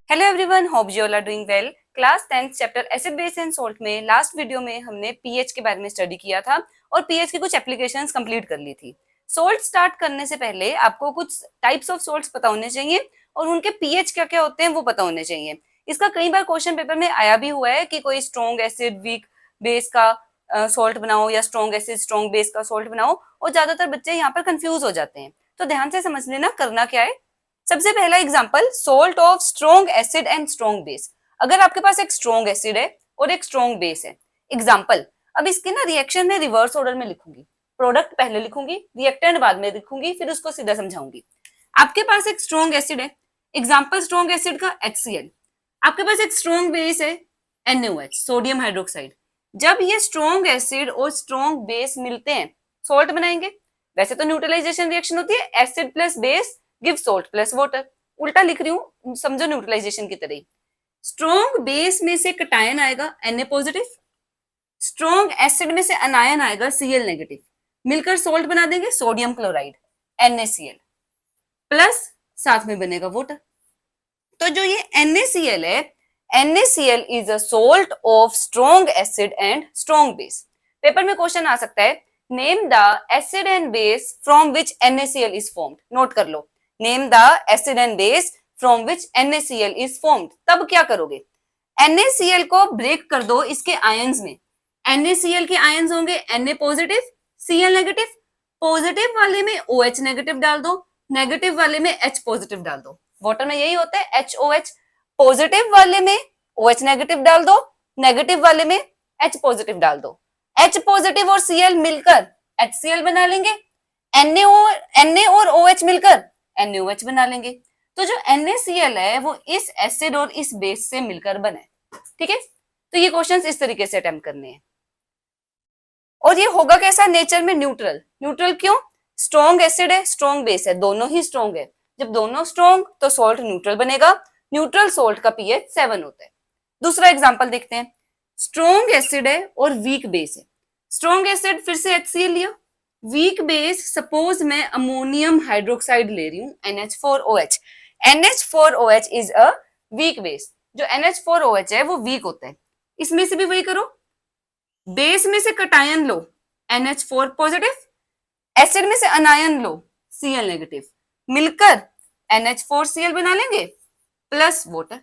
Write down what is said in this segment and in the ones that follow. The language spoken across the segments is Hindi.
Hello everyone, hope you all are doing well. Class 10th chapter acid base and salt में लास्ट वीडियो में हमने पीएच के बारे में स्टडी किया था और पीएच की कुछ एप्लीकेशंस कंप्लीट कर ली थी। सॉल्ट स्टार्ट करने से पहले आपको कुछ टाइप्स ऑफ सॉल्ट्स पता होने चाहिए और उनके पीएच क्या क्या होते हैं वो पता होने चाहिए। इसका कई बार क्वेश्चन पेपर में आया भी हुआ है कि कोई स्ट्रॉन्ग एसिड वीक बेस का सॉल्ट बनाओ या स्ट्रॉन्ग एसिड स्ट्रॉन्ग बेस का सॉल्ट बनाओ, और ज्यादातर बच्चे यहाँ पर कंफ्यूज हो जाते हैं। तो ध्यान से समझ लेना करना क्या है। सबसे पहला example, salt of strong acid and strong base. अगर आपके पास एक स्ट्रॉन्ग एसिड है और एक स्ट्रॉन्ग बेस है, एग्जांपल, अब इसके ना रिएक्शन में रिवर्स ऑर्डर में लिखूंगी, प्रोडक्ट पहले लिखूंगी, रिएक्टेंट बाद में लिखूंगी, फिर उसको सीधा समझाऊंगी। आपके पास एक स्ट्रॉन्ग एसिड है, एग्जांपल स्ट्रॉन्ग एसिड का HCl। आपके पास एक स्ट्रॉन्ग बेस है NaOH, सोडियम हाइड्रोक्साइड। जब ये स्ट्रॉन्ग एसिड और स्ट्रॉन्ग बेस मिलते हैं, सॉल्ट बनाएंगे। वैसे तो न्यूट्रलाइजेशन रिएक्शन होती है acid plus base give salt plus water, उल्टा लिख रही हूँ, समझो न्यूट्रलाइजेशन की तरह। स्ट्रॉन्ग बेस में से कटायन आएगा Na पॉजिटिव, स्ट्रॉन्ग एसिड में से अनायन आएगा Cl नेगेटिव, मिलकर सॉल्ट बना देंगे सोडियम क्लोराइड NaCl प्लस साथ में बनेगा वाटर। तो जो ये NaCl है, NaCl is a salt of strong acid and strong base. Paper में क्वेश्चन आ सकता है, name the acid and base from which NaCl is formed. Note कर लो, name the acid and base from which NaCl is formed. तब क्या करोगे, NaCl को ब्रेक कर दो इसके आयंस में। NaCl के आयंस होंगे Na positive Cl negative, positive वाले में OH नेगेटिव डाल दो, नेगेटिव वाले में H पॉजिटिव डाल दो। वाटर में यही होता है HOH, पॉजिटिव वाले में OH नेगेटिव डाल दो, नेगेटिव वाले में H पॉजिटिव डाल दो। H पॉजिटिव और Cl मिलकर HCl बना लेंगे, Na और OH मिलकर NaOH बना लेंगे। तो जो NaCl है वो इस एसिड और इस बेस से मिलकर बने। ठीक है, तो ये क्वेश्चंस इस तरीके से अटेम्प्ट करने हैं। और ये होगा कैसा, नेचर में न्यूट्रल। न्यूट्रल क्यों, स्ट्रॉन्ग एसिड है स्ट्रॉन्ग बेस है, दोनों ही स्ट्रॉन्ग है। जब दोनों स्ट्रॉन्ग तो सॉल्ट न्यूट्रल बनेगा, न्यूट्रल सॉल्ट का पीएच 7 होता है। दूसरा एग्जांपल देखते हैं, स्ट्रॉन्ग एसिड है और वीक बेस है। स्ट्रॉन्ग एसिड फिर से HCl लिया, वीक बेस सपोज मैं अमोनियम हाइड्रोक्साइड ले रही हूँ NH4OH। NH4OH is a weak base. जो NH4OH है वो वीक होता है। इसमें से भी वही करो, बेस में से कटायन लो NH4 पॉजिटिव, एसिड में से अनायन लो Cl नेगेटिव, मिलकर NH4Cl बना लेंगे प्लस वाटर।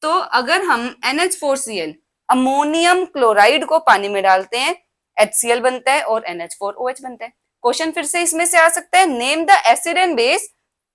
तो अगर हम NH4Cl अमोनियम क्लोराइड को पानी में डालते हैं, HCl बनता है और NH4OH बनता है। क्वेश्चन फिर से इसमें से आ सकता है, name the acid and base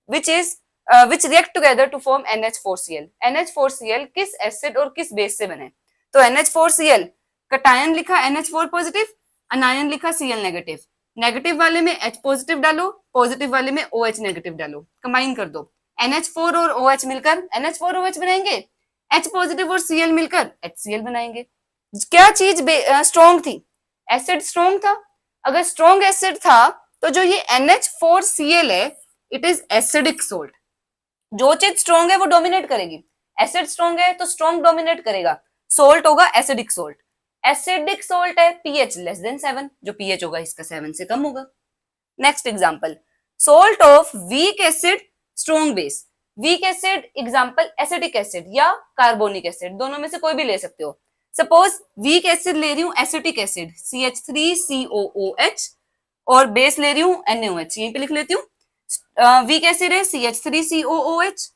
which react together to form NH4Cl। NH4Cl किस एसिड और किस बेस से बने। तो NH4Cl कटायन लिखा NH4 पॉजिटिव, अनायन लिखा Cl नेगेटिव, नेगेटिव वाले में H पॉजिटिव डालो, पॉजिटिव वाले में OH नेगेटिव डालो, कंबाइन कर दो। NH4 और OH मिलकर NH4OH बनाएंगे, H पॉजिटिव और Cl मिलकर HCl बनाएंगे। क्या चीज स्ट्रॉन्ग थी, एसिड स्ट्रॉन्ग था। अगर स्ट्रॉन्ग एसिड था तो जो ये NH4Cl है इट इज एसिडिक सोल्ट। जो चीज स्ट्रॉन्ग है वो डोमिनेट करेगी। एसिड स्ट्रॉन्ग है तो स्ट्रॉन्ग डोमिनेट करेगा, सोल्ट होगा एसिडिक सोल्ट। एसिडिक सोल्ट है pH लेस देन 7, जो pH होगा इसका 7 से कम होगा। Next example, salt of weak acid strong base. Weak acid example acetic acid या कार्बोनिक एसिड, दोनों में से कोई भी ले सकते हो। सपोज वीक एसिड ले रही हूँ एसिटिक एसिड CH3COOH और बेस ले रही हूँ NaOH, यहीं पे लिख लेती हूँ। वीक एसिड है CH3COOH,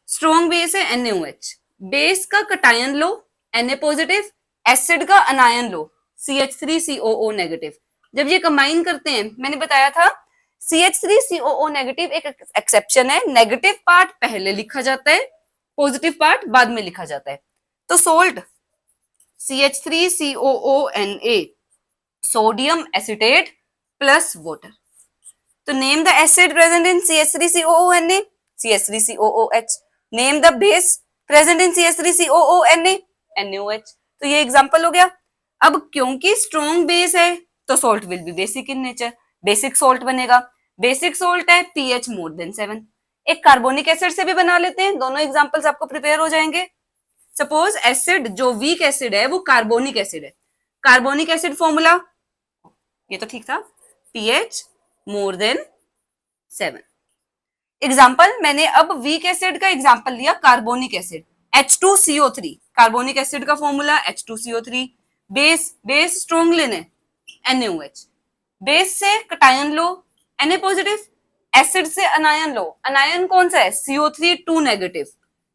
स्ट्रॉन्ग बेस है NaOH। बेस का कटायन लो Na पॉजिटिव, एसिड का अनायन लो CH3COO नेगेटिव। जब ये कंबाइन करते हैं, मैंने बताया था CH3COO नेगेटिव एक एक्सेप्शन है, नेगेटिव पार्ट पहले लिखा जाता है, पॉजिटिव पार्ट बाद में लिखा जाता है। तो salt CH3COONA, sodium acetate plus water. तो name the acid present in CH3COONA, CH3COOH। Name the base present in CH3COONA, NaOH। तो ये एग्जांपल हो गया। अब क्योंकि स्ट्रॉन्ग बेस है तो salt will be basic in nature, basic salt बनेगा। बेसिक सॉल्ट है pH मोर देन 7। एक कार्बोनिक एसिड से भी बना लेते हैं, दोनों एग्जांपल्स आपको प्रिपेयर हो जाएंगे। सपोज एसिड जो वीक एसिड है वो कार्बोनिक एसिड है। कार्बोनिक एसिड फॉर्मूला, ये तो ठीक था, pH मोर देन 7। एग्जाम्पल, मैंने अब वीक एसिड का एग्जाम्पल लिया carbonic acid H2CO3। Carbonic acid का formula H2CO3। Base, base strong लेने NaOH। बेस से कटायन लो Na पॉजिटिव, एसिड से अनायन लो, अनायन कौन सा है CO3 2 negative,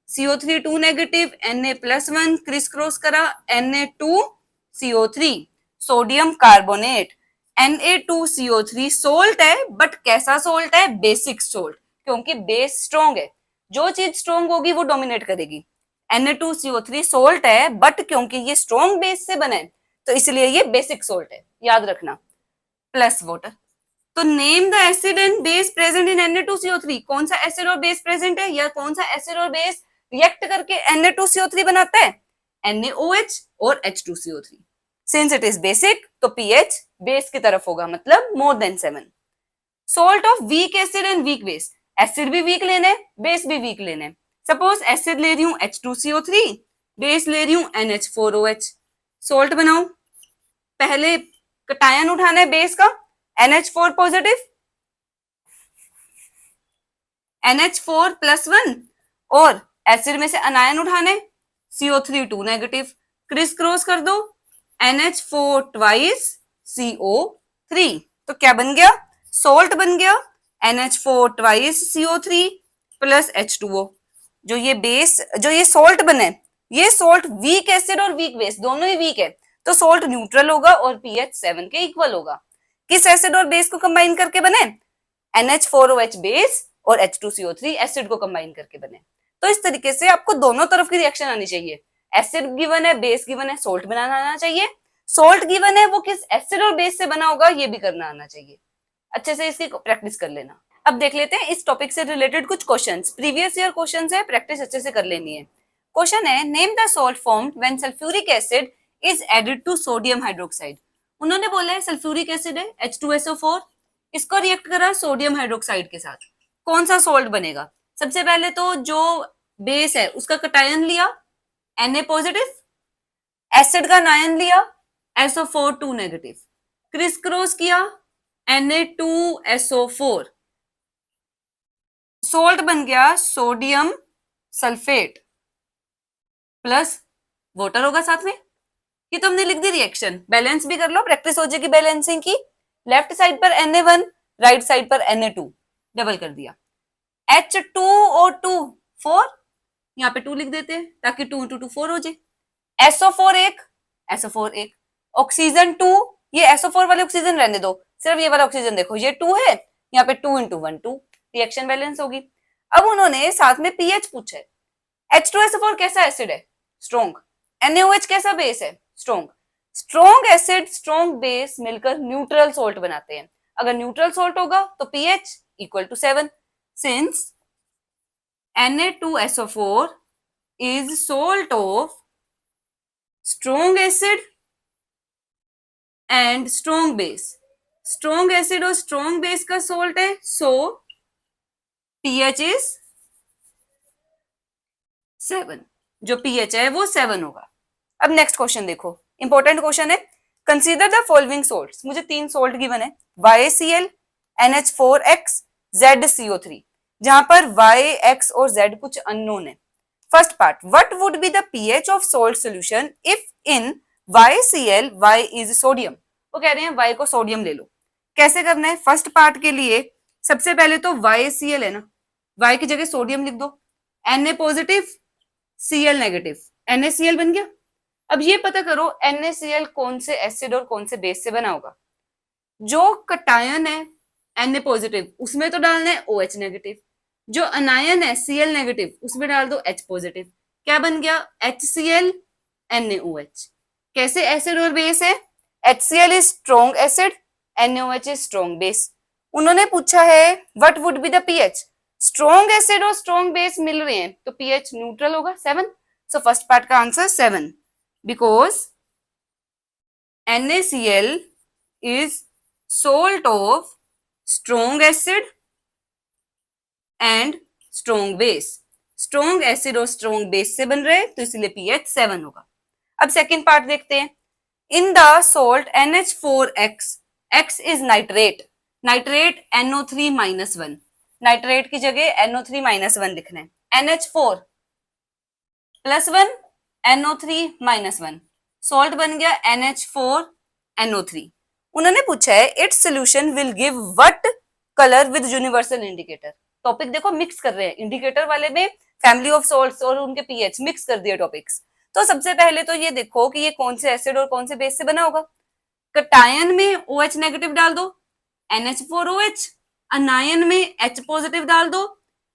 CO3 2 negative Na+1 criss cross करा Na2CO3। Sodium carbonate Na2CO3 salt है, बट कैसा सोल्ट है, बेसिक सोल्ट, क्योंकि बेस स्ट्रॉन्ग है, जो चीज स्ट्रॉन्ग होगी वो डोमिनेट करेगी। Na2CO3 सोल्ट है, बट क्योंकि ये स्ट्रॉन्ग बेस से बने तो इसलिए ये बेसिक सोल्ट है, याद रखना। Plus water. तो name the acid and base present in Na2CO3। कौन सा एसिड और बेस प्रेजेंट है, या कौन सा एसिड और बेस रिएक्ट करके Na2CO3 बनाता है, NaOH और H2CO3। Since it is basic तो pH बेस की तरफ होगा, मतलब more than 7। Salt of weak acid and weak base. Acid भी वीक लेने, बेस भी वीक लेने। सपोज एसिड ले रही हूं H2CO3, बेस ले रही हूं NH4OH। सोल्ट बनाओ, पहले कटायन उठाना है बेस का NH4 पॉजिटिव, NH4+1, और एसिड में से अनायन उठाने CO3 2 नेगेटिव, क्रिस क्रॉस कर दो NH4 ट्वाइस CO3। तो क्या बन गया, सोल्ट बन गया NH4 twice CO3 plus H2O। जो ये बेस, जो ये सोल्ट बने, ये सोल्ट वीक एसिड और वीक बेस दोनों ही वीक है, तो सोल्ट न्यूट्रल होगा और pH 7 के इक्वल होगा। किस एसिड और बेस को कंबाइन करके बने, NH4OH बेस और H2CO3 एसिड को कंबाइन करके बने। तो इस तरीके से आपको दोनों तरफ की रिएक्शन आनी चाहिए, एसिड गिवन है, बेस गिवन है, सोल्ट बनाना आना चाहिए, सोल्ट गिवन है वो किस एसिड और बेस से बना होगा ये भी करना आना चाहिए। अच्छे से इसकी प्रैक्टिस कर लेना। अब देख लेते हैं इस टॉपिक से रिलेटेड कुछ क्वेश्चंस, प्रीवियस ईयर क्वेश्चंस है, प्रैक्टिस अच्छे से कर लेनी है। क्वेश्चन है, name the salt formed when sulphuric acid is added to sodium hydroxide. उन्होंने बोला है सल्फ्यूरिक एसिड है H2SO4, इसको रिएक्ट करा सोडियम हाइड्रोक्साइड के साथ, कौन सा सोल्ट बनेगा। सबसे पहले तो जो बेस है उसका कटायन लिया Na पॉजिटिव, एसिड का नायन लिया SO4 2 नेगेटिव, क्रिस क्रॉस किया Na2SO4, सोल्ट बन गया सोडियम सल्फेट प्लस वाटर होगा साथ में। ये तो हमने लिख दी रिएक्शन, बैलेंस भी कर लो, प्रैक्टिस हो जाएगी बैलेंसिंग की। लेफ्ट साइड पर Na1, राइट साइड पर Na2, डबल कर दिया। H2O2 4, यहाँ पे 2 लिख देते हैं ताकि 2 into 2 4 हो जाए। SO4 एक, SO4 एक, ऑक्सीजन 2, ये SO4 वाले ऑक्सीजन रहने दो, सिर्फ ये वाला ऑक्सीजन देखो, ये 2 है, यहाँ पे 2 into 1 2, रिएक्शन बैलेंस होगी। अब उन्होंने साथ में pH पूछा है। H2SO4 कैसा एसिड है, स्ट्रॉन्ग। NaOH कैसा बेस है, strong. Strong acid strong base मिलकर न्यूट्रल सोल्ट बनाते हैं। अगर न्यूट्रल सोल्ट होगा तो pH equal to 7। Since Na2SO4 is salt of strong acid and strong base। Strong acid और स्ट्रॉन्ग बेस का सोल्ट है, सो pH is 7, जो pH है वो 7 होगा। अब नेक्स्ट क्वेश्चन देखो, इंपॉर्टेंट क्वेश्चन है। कंसीडर द फॉलोइंग सोल्ट्स, मुझे 3 सोल्ट गिवन है, YaCl, NH4X, ZCO3, जहां पर Y, X और Z कुछ अननोन है। First part, what would be the pH of salt solution if in YaCl Y is sodium. वो कह रहे हैं Y को सोडियम ले लो। कैसे करना है, फर्स्ट पार्ट के लिए सबसे पहले तो YaCl है ना, Y की जगह सोडियम लिख दो, Na positive Cl negative, NaCl बन गया। अब ये पता करो NaCl कौन से एसिड और कौन से बेस से बना होगा। जो कटायन है Na पॉजिटिव उसमें तो डालना है OH नेगेटिव, जो अनायन है Cl नेगेटिव उसमें डाल दो H पॉजिटिव, क्या बन गया HCl NaOH। कैसे एसिड और बेस है, HCl is strong acid, NaOH is strong base. उन्होंने पूछा है what would be the pH, strong acid और स्ट्रॉन्ग बेस मिल रहे हैं तो pH न्यूट्रल होगा 7। सो फर्स्ट पार्ट का answer 7, because NaCl is salt of strong acid and strong base। Strong acid और स्ट्रॉन्ग बेस से बन रहे तो इसलिए pH 7 होगा। अब सेकंड पार्ट देखते हैं। In the salt NH4X, X is nitrate, nitrate NO3-1, nitrate की जगह NO3-1 लिखना है, NH4 +1 NO3-1, सॉल्ट बन गया NH4 NO3। उन्होंने पूछा है its solution will give what colour with universal indicator. Topic देखो मिक्स कर रहे हैं, इंडिकेटर वाले में फैमिली ऑफ सॉल्ट्स और उनके पीएच मिक्स कर दिए टॉपिक्स। तो सबसे पहले तो ये देखो कि ये कौन से एसिड और कौन से बेस से बना होगा। कटायन में OH नेगेटिव डाल दो NH4OH, अनायन में H पॉजिटिव डाल दो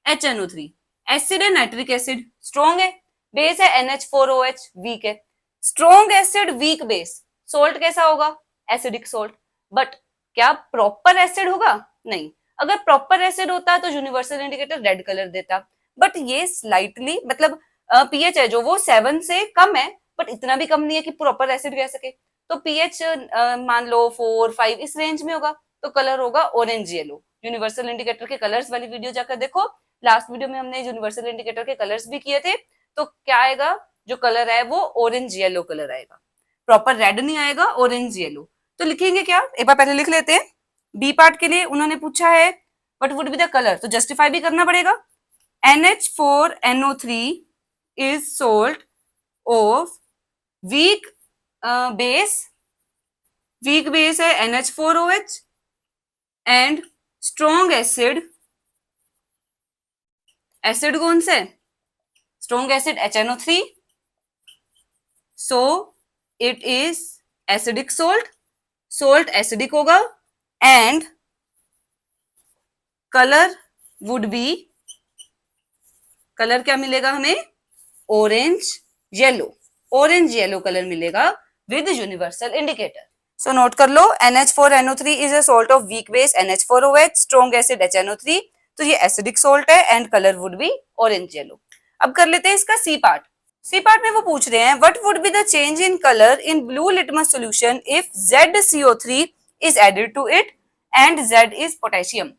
HNO3। एसिड है नाइट्रिक एसिड, स्ट्रॉन्ग है, बेस है NH4OH, वीक है। Strong acid weak base, salt कैसा होगा, एसिडिक सोल्ट। बट क्या प्रॉपर एसिड होगा, नहीं। अगर प्रॉपर एसिड होता तो यूनिवर्सल इंडिकेटर रेड कलर देता, बट ये स्लाइटली मतलब पीएच है जो वो 7 से कम है, बट इतना भी कम नहीं है कि प्रॉपर एसिड कह सके। तो पीएच मान लो 4-5 इस रेंज में होगा, तो कलर होगा ऑरेंज येलो। यूनिवर्सल इंडिकेटर के कलर्स वाली वीडियो जाकर देखो, लास्ट वीडियो में हमने यूनिवर्सल इंडिकेटर के कलर्स भी किए थे। तो क्या आएगा, जो कलर है वो ऑरेंज येलो कलर आएगा, प्रॉपर रेड नहीं आएगा, ऑरेंज येलो। तो लिखेंगे क्या, एक बार पहले लिख लेते हैं। बी पार्ट के लिए उन्होंने पूछा है what would be the colour, तो जस्टिफाई भी करना पड़ेगा। NH4NO3 is salt of weak base, weak base है NH4OH and strong acid, acid कौन से, strong acid HNO3, so it is acidic salt, salt acidic होगा and colour would be, colour क्या मिलेगा हमें, orange yellow, orange yellow colour मिलेगा with universal indicator. So note कर लो, NH4NO3 is a salt of weak base NH4OH, strong acid HNO3, तो ये एसिडिक सॉल्ट है and colour would be orange yellow. अब कर लेते हैं इसका सी पार्ट। सी पार्ट में वो पूछ रहे हैं what would be the change in colour in blue litmus solution if ZCO3 is added to it and Z is potassium.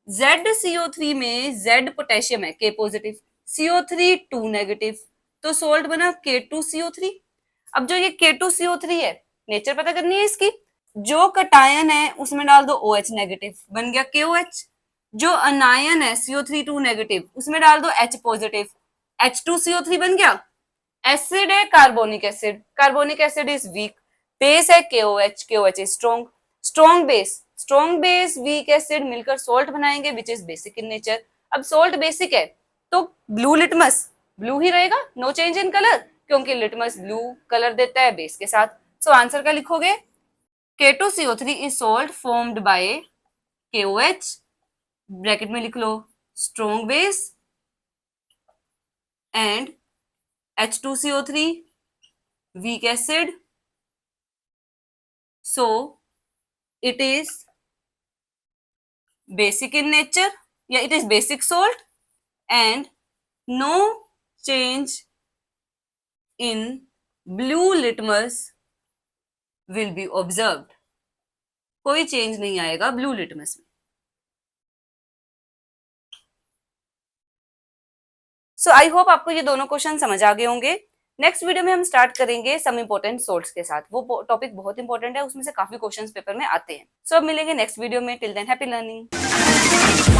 ZCO3 में Z पोटेशियम है, K पॉजिटिव, CO3 2 नेगेटिव, तो सोल्ट बना K2CO3। अब जो ये K2CO3 है, नेचर पता करनी है इसकी। जो कटायन है उसमें डाल दो OH नेगेटिव, बन गया KOH। जो अनायन है CO3 2 नेगेटिव, उसमें डाल दो H पॉजिटिव, H2CO3 बन गया। एसिड है carbonic acid, carbonic acid is weak, base है KOH, KOH is strong, strong base, strong base weak acid मिलकर सोल्ट बनाएंगे which is basic in nature. अब सोल्ट बेसिक है तो ब्लू लिटमस ब्लू ही रहेगा, नो चेंज इन कलर, क्योंकि लिटमस ब्लू कलर देता है बेस के साथ। सो आंसर क्या लिखोगे, K2CO3 is salt formed by KOH, bracket में लिख लो strong base and H2CO3 weak acid, so it is basic in nature, yeah it is basic salt and no change in blue litmus will be observed, कोई चेंज नहीं आएगा ब्लू लिटमस में। सो आई होप आपको ये दोनों क्वेश्चन समझ आ गए होंगे। नेक्स्ट वीडियो में हम स्टार्ट करेंगे सम इंपॉर्टेंट सोल्ट्स के साथ, वो टॉपिक बहुत इंपॉर्टेंट है, उसमें से काफी क्वेश्चंस पेपर में आते हैं। सो अब मिलेंगे नेक्स्ट वीडियो में, टिल देन हैप्पी लर्निंग।